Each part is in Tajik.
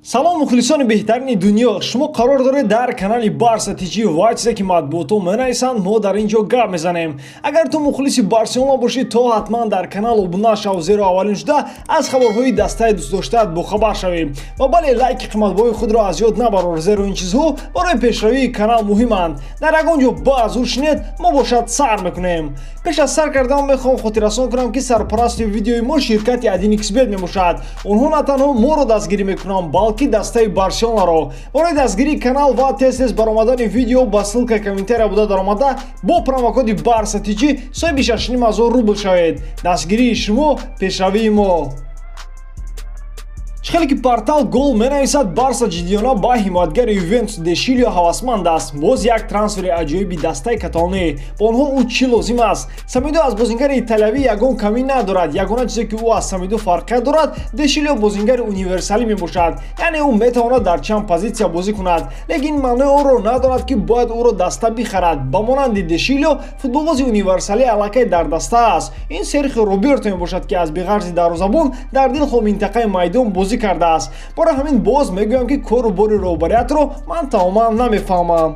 салом мухлисони беҳтарини дунё, шумо қарор доред дар канали Барса тичи ва чизе ки матбуотҳо менависанд мо дар ин ҷо гап мезанем. Агар ту мухлиси Барселона бошӣ, то ҳатман дар канал обуна шав, зеро аввалин шуда аз хабарҳои дастаи дӯстдоштаат бохабар шавӣ. Ва бале лайки қиматбоҳои худро аз ёд набарор, зеро ин чизҳо барои пешравии канал муҳиманд. Дар ягон ҷо баъз шунед, мо бошад сар мекунем. Пеш аз сар кардан мехоҳам хотиррасон кунам ки сарпарасти видеои мо ширкати 1xbet мебошад. Онҳо на танҳо моро дастгирӣ мекунанд, балки дастаи Барселонаро. Барои дастгирии канал ва тез баромадани видео ба ссилкаи коментария буда даромада бо промокоди Барса тичи соҳиби 6500 рубл шавед. Дастгирии шумо, пешравии мо. Чхеле ки портал гол менависад, Барса ҷиддиёна ба ҳимоятгари Ювентус Дешилио ҳавасманд аст. Боз як трансфери аҷоиби дастаи каталонӣ. Бо онҳо ӯ чӣ лозим аст? Самидо аз бозингари италиявӣ ягон камӣ надорад. Ягона чизе ки ӯ аз Самидо фарқият дорад, Дешилио бозингари универсалӣ мебошад. Яъне ӯ метавонад дар чанд позитсия бозӣ кунад. Лекин маънои онро надорад ки бояд ӯро даста бихарад. Ба монанди Дешилио, футболбози универсалӣ аллакай дар даста аст. Ин Серхио Роберто мебошад ки аз биғарзи дарозабон дар дилхо минтақаи майдон бозӣ кардааст. Бора ҳамин боз мегӯям ки кору бори роҳбариятро ман тамоман намефаҳмам.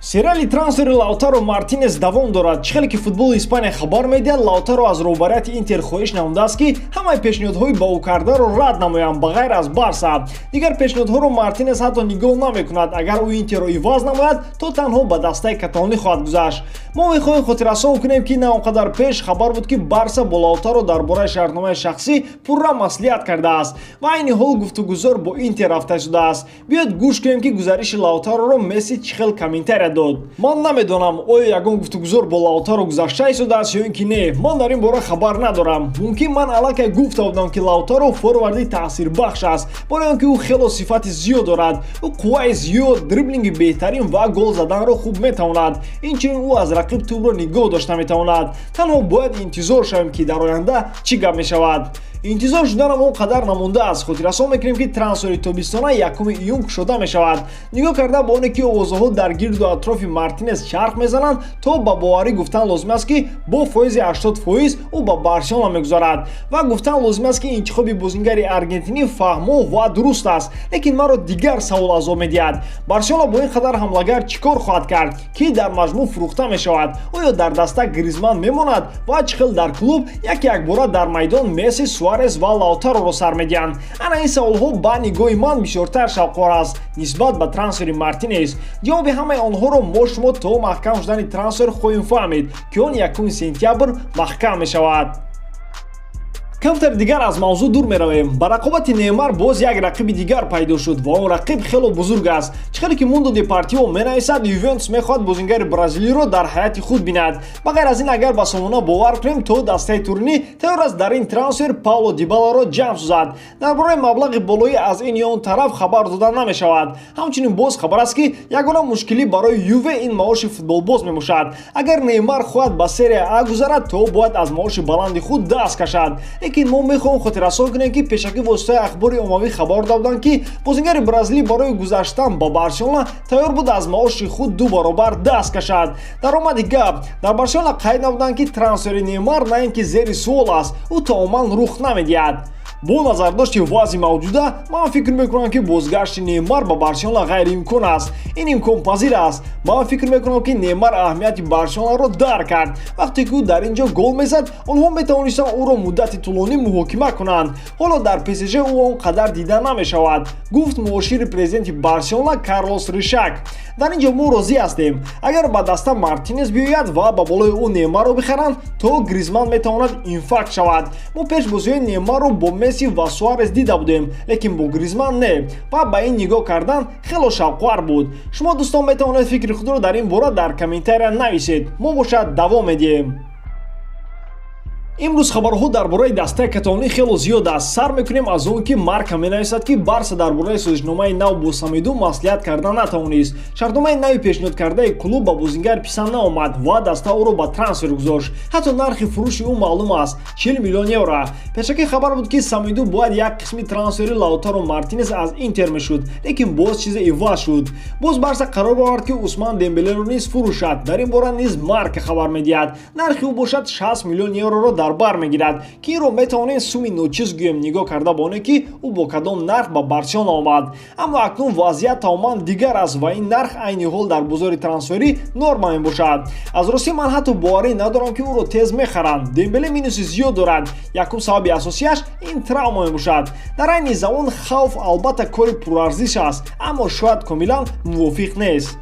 Сериали трансфери Лаутаро Мартинес давом дорад. Чхеле ки футболи Испания хабар медиҳад, Лаутаро аз роҳбарияти Интер хоҳиш намудааст ки ҳамаи пешниҳодҳои ба ӯ кардаро рад намоянд ба ғайр аз Барса. Дигар пешниҳодҳоро Мартинес ҳатто нигоҳ намекунад. Агар ӯ Интерро иваз намояд, то танҳо ба дастаи каталонӣ хоҳад гузашт. Мо мехоҳем хотиррасон кунем ки на он қадар пеш хабар буд ки Барса бо Лаутаро дар бораи шартномаи шахсӣ пурра маслиҳат кардааст ва айни ҳол гуфтугузор бо Интер рафта шудааст. Биёед гӯш кунем ки гузариши Лаутароро Месси чӣ хел комментария дод. Ман намедонам оё ягон гуфтугузор бо Лаутаро гузашта истодааст ё ин ки не. Ман дар ин бора хабар надорам. Мумкин ман аллакай гуфта будам ки Лаутаро форварди таъсирбахш аст. Бора он ки ӯ хело сифати зиёд дорад. Ӯ қувваи зиёд, дриблинги беҳтарин ва гол заданро хуб метавонад. Инчунин ӯ аз рақиб тӯбро нигоҳ дошта метавонад. Танҳо бояд интизор шавем ки дар оянда чӣ гап мешавад. Интизор шуданам он қадар намондааст. Хотиррасон мекунем ки трансфери тобистона 1 июн кушода мешавад. Нигоҳ карда ба оне ки овозаҳо дар гирду атрофи Мартинес чарх мезананд, то ба боварӣ гуфтан лозим аст ки бо фоизи 80% ӯ ба Барселона мегузарад. Ва гуфтан лозим аст ки интихоби бозингари аргентинӣ фаҳмо ва дуруст аст. Лекин маро дигар савол азоб медиҳад. Барселона бо ин қадар ҳамлагар чӣ кор хоҳад кард, ки дар маҷмӯъ фурӯхта мешавад? Оё дар даста Гризман мемонад ва чӣ хел дар клуб як-якбора дар майдон Месси, Суарес ва Лаутароро сар медиҳанд? Ана ин саволҳо ба нигоҳи ман бисёртар шавқовар аст нисбат ба трансфери Мартинес. ҷавоби ҳамаи онҳоро мо шумо то маҳкам шудани трансфер хоҳем фаҳмид ки он 1 сентябр маҳкам мешавад. Камтар дигар аз мавзӯъ дур меравем. Ба рақобати Неймар боз як рақиби дигар пайдо шуд ва он рақиб хело бузург аст. Чхеле ки Мундо Депортиво менависад, Ювентус мехоҳад бозингари бразилиро дар ҳайати худ бинад. Ба ғайр аз ин, агар ба сомона бовар кунем, то дастаи Турини тайёр аст дар ин трансфер Пауло Дибаларо ҷамъ созад. Дар бораи маблағи болоӣ аз ин ё он тараф хабар дода намешавад. Ҳамчунин боз хабар аст ки ягона мушкилӣ барои Юве ин маоши футболбоз мебошад. Агар Неймар хоҳад ба серия А гузарад, то бояд аз маоши баланди худ даст кашад. Лекин мо мехоҳем хотиррасон кунем ки пешакӣ воситаи ахбори оммавӣ хабар дода буданд ки бозингари бразилӣ барои гузаштан ба Барселона тайёр буд аз маоши худ 2 баробар даст кашад. Даромади гап, дар Барселона қайд намуданд ки трансфери Неймар на ин ки зери суол аст, ӯ таоман рух намедиҳад. Бо назардошти вазъи мавҷуда, ман фикр мекунам ки бозгашти Неймар ба Барселона ғайриимкон аст. Ин имконпазир аст. Ман фикр мекунам ки Неймар аҳамияти Барселонаро дарк кард. Вақте ки ӯ дар ин ҷо гол мезад, онҳо метавонистанд ӯро муддати тӯлонӣ муҳокима кунанд. Ҳоло дар ПСЖ ӯ он қадар дида намешавад, гуфт муошири президенти Барселона Карлос Ришак. Дар ин ҷо мо розӣ ҳастем. Агар ба даста Мартинес биёяд ва ба болои ӯ Неймарро бихаранд, то Гризман метавонад инфаркт шавад. Мо пешбозиҳои Неймарро бо Месси ва Суарес дида будем, лекин бо Гризман не. Ва ба ин нигоҳ кардан хело шавқовар буд. Шумо дӯстон метавонед фикри худро дар ин бора дар комментария нависед. Мо бошад давом медиҳем. имрӯз хабарҳо дар бораи дастаи каталонӣ хело зиёд аст. Сар мекунем аз он ки Марка менависад ки Барса дар бораи созишномаи нав бо Самидо маслиҳат карда натавонист. Шартномаи нави пешниҳодкардаи клуб ба бозингар писанд наомад ва даста ӯро ба трансфер гузошт. ҳатто нархи фурӯши ӯ маълум аст, 40 миллион евро. Пешакӣ хабар буд ки Самидо бояд як қисми трансфери Лаутаро Мартинес аз Интер мешуд, лекин боз чизе иваз шуд. Боз Барса қарор бовард ки Усман Дембелеро низ фурӯшад. Дар ин бора низ Марка хабар медиҳад. Нархи ӯ бошад 60 миллион евроро дар бар мегирад ки инро метавонем суми ночиз гӯем нигоҳ карда ба оне ки ӯ бо кадом нарх ба Барселона омад. Аммо акнун вазъият тамоман дигар аст ва ин нарх айни ҳол дар бозори трансферӣ норма мебошад. Аз ростӣ ман ҳатто боварӣ надорам ки ӯро тез мехаранд. Дембеле минуси зиёд дорад. Якум сабаби асосияш ин травма мебошад. Дар айни замон хавф албатта кори пурарзиш аст, аммо шояд комилан мувофиқ нест.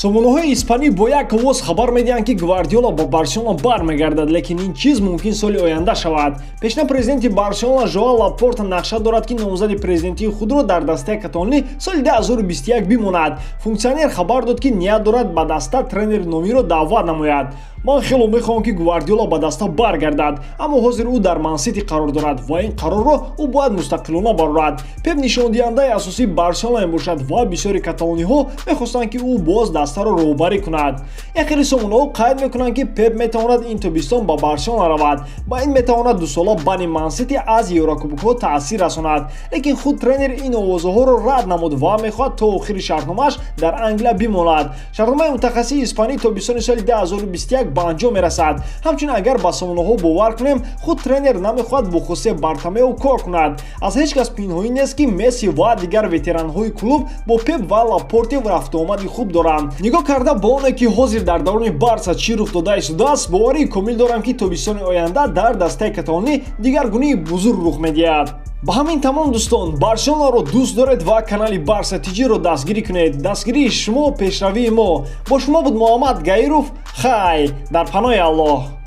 Сомонаҳои испанӣ бо як овоз хабар медиҳанд ки Гвардиола ба Барселона бармегардад, лекин ин чиз мумкин соли оянда шавад. Пешна президенти Барселона Жоан Лапорта нақша дорад ки номзади президентии худро дар дастаи каталонӣ соли 2021 бимонад. Функсионер хабар дод ки ният дорад ба даста тренери номиро даъват намояд. Ман хело мехоҳам ки Гвардиола ба даста баргардад, аммо ҳозир ӯ дар Ман-Сити қарор дорад ва ин қарорро ӯ бояд мустақилона барорад. Пеп нишондиҳандаи асосии Барселона мебошад ва бисёри каталониҳо мехостанд ки ӯ боз дастаро роҳбарӣ кунад. Яхири сомонаҳо қайд мекунанд ки Пеп метавонад ин тобистон ба Барселона равад ва ин метавонад дусола бани Ман-Сити аз Еврокубокҳо таъсир расонад. Лекин худ тренер ин овозаҳоро рад намуд ва мехоҳад то охири шартномааш дар Англия бимонад. Шартномаи мутахассиси испанӣ тобистони соли 2021 ба анҷом мерасад. Ҳамчунин агар ба сомонаҳо бовар кунем, худ тренер намехоҳад бо Хосе Бартомеу кор кунад. Аз ҳеҷ кас пинҳоӣ нест ки Месси ва дигар ветеранҳои клуб бо Пеп ва Лапорте рафтуомади хуб доранд. Нигоҳ карда ба оне ки ҳозир дар дарони Барса чӣ рух дода истодааст, боварии комил дорам ки тобистони оянда дар дастаи каталонӣ дигар гунаи бузург рух медиҳад. Ба ҳамин тамом дӯстон, Барселонаро дӯст доред ва канали Барса TG-ро дастгирӣ кунед. Дастгирии шумо пешравии мо. Бо шумо буд Муҳаммад Гаиров. Хай дар паноҳи Аллоҳ.